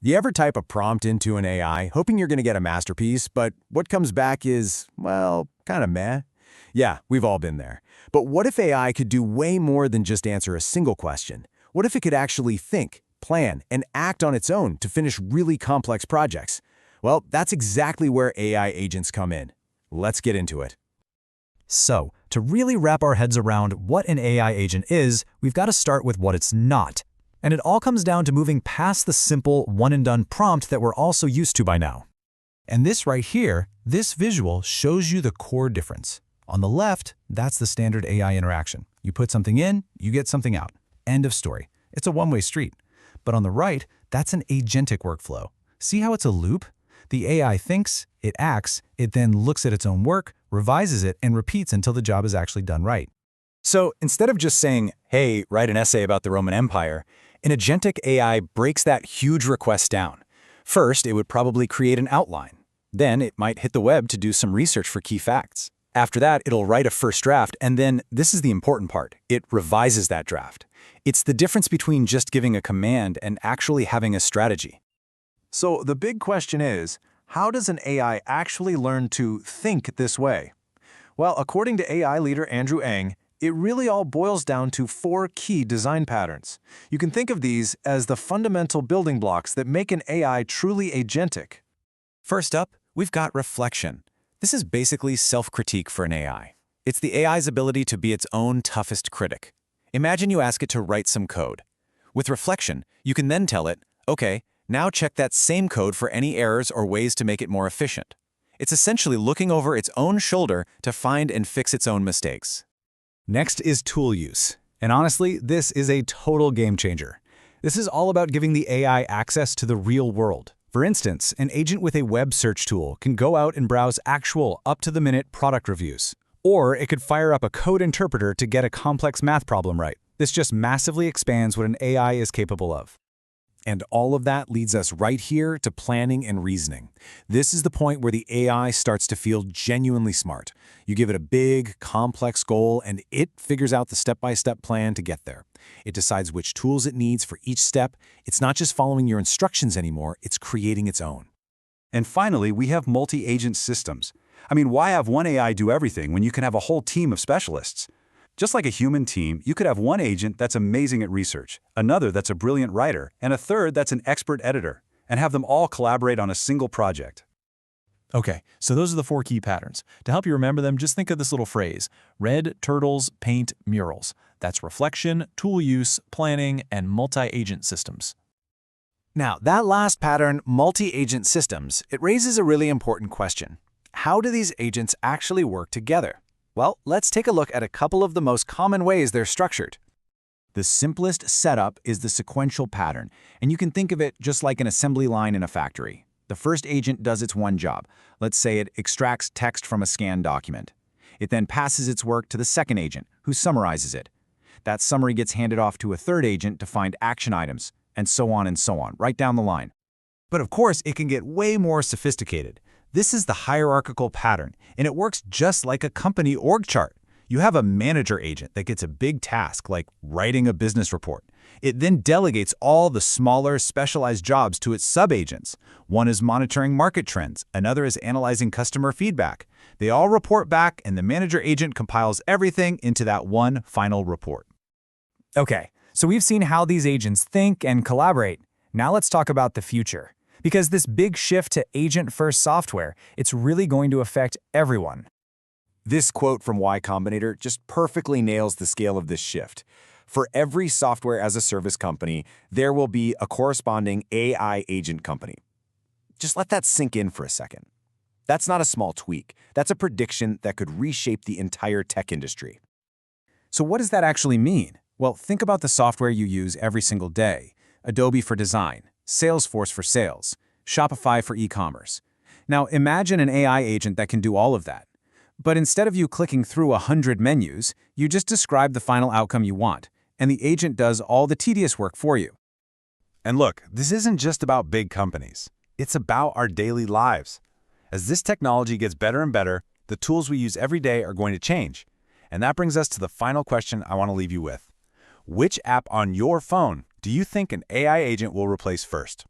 You ever type a prompt into an AI, hoping you're going to get a masterpiece, but what comes back is, well, kind of meh? Yeah, we've all been there. But what if AI could do way more than just answer a single question? What if it could actually think, plan, and act on its own to finish really complex projects? Well, that's exactly where AI agents come in. Let's get into it. So, to really wrap our heads around what an AI agent is, we've got to start with what it's not. And it all comes down to moving past the simple one-and-done prompt that we're all so used to by now. And this right here, this visual shows you the core difference. On the left, that's the standard AI interaction. You put something in, you get something out. End of story. It's a one-way street. But on the right, that's an agentic workflow. See how it's a loop? The AI thinks, it acts, it then looks at its own work, revises it, and repeats until the job is actually done right. So instead of just saying, hey, write an essay about the Roman Empire, an agentic AI breaks that huge request down. First, it would probably create an outline. Then it might hit the web to do some research for key facts. After that, it'll write a first draft, and then, this is the important part, it revises that draft. It's the difference between just giving a command and actually having a strategy. So the big question is, how does an AI actually learn to think this way? Well, according to AI leader Andrew Ng, it really all boils down to 4 key design patterns. You can think of these as the fundamental building blocks that make an AI truly agentic. First up, we've got reflection. This is basically self-critique for an AI. It's the AI's ability to be its own toughest critic. Imagine you ask it to write some code. With reflection, you can then tell it, okay, now check that same code for any errors or ways to make it more efficient. It's essentially looking over its own shoulder to find and fix its own mistakes. Next is tool use. And honestly, this is a total game changer. This is all about giving the AI access to the real world. For instance, an agent with a web search tool can go out and browse actual, up-to-the-minute product reviews. Or it could fire up a code interpreter to get a complex math problem right. This just massively expands what an AI is capable of. And all of that leads us right here to planning and reasoning. This is the point where the AI starts to feel genuinely smart. You give it a big, complex goal, and it figures out the step-by-step plan to get there. It decides which tools it needs for each step. It's not just following your instructions anymore, it's creating its own. And finally, we have multi-agent systems. I mean, why have one AI do everything when you can have a whole team of specialists? Just like a human team, you could have one agent that's amazing at research, another that's a brilliant writer, and a third that's an expert editor, and have them all collaborate on a single project. Okay, so those are the 4 key patterns. To help you remember them, just think of this little phrase: red turtles paint murals. That's reflection, tool use, planning, and multi-agent systems. Now, that last pattern, multi-agent systems, it raises a really important question. How do these agents actually work together? Well, let's take a look at a couple of the most common ways they're structured. The simplest setup is the sequential pattern, and you can think of it just like an assembly line in a factory. The first agent does its one job. Let's say it extracts text from a scanned document. It then passes its work to the second agent, who summarizes it. That summary gets handed off to a third agent to find action items, and so on, right down the line. But of course, it can get way more sophisticated. This is the hierarchical pattern, and it works just like a company org chart. You have a manager agent that gets a big task, like writing a business report. It then delegates all the smaller, specialized jobs to its sub-agents. One is monitoring market trends, another is analyzing customer feedback. They all report back, and the manager agent compiles everything into that one final report. Okay, so we've seen how these agents think and collaborate. Now let's talk about the future. Because this big shift to agent-first software, it's really going to affect everyone. This quote from Y Combinator just perfectly nails the scale of this shift. For every software-as-a-service company, there will be a corresponding AI agent company. Just let that sink in for a second. That's not a small tweak. That's a prediction that could reshape the entire tech industry. So what does that actually mean? Well, think about the software you use every single day. Adobe for design, Salesforce for sales, Shopify for e-commerce. Now imagine an AI agent that can do all of that. But instead of you clicking through 100 menus, you just describe the final outcome you want, and the agent does all the tedious work for you. And look, this isn't just about big companies. It's about our daily lives. As this technology gets better and better, the tools we use every day are going to change. And that brings us to the final question I want to leave you with. Which app on your phone do you think an AI agent will replace first?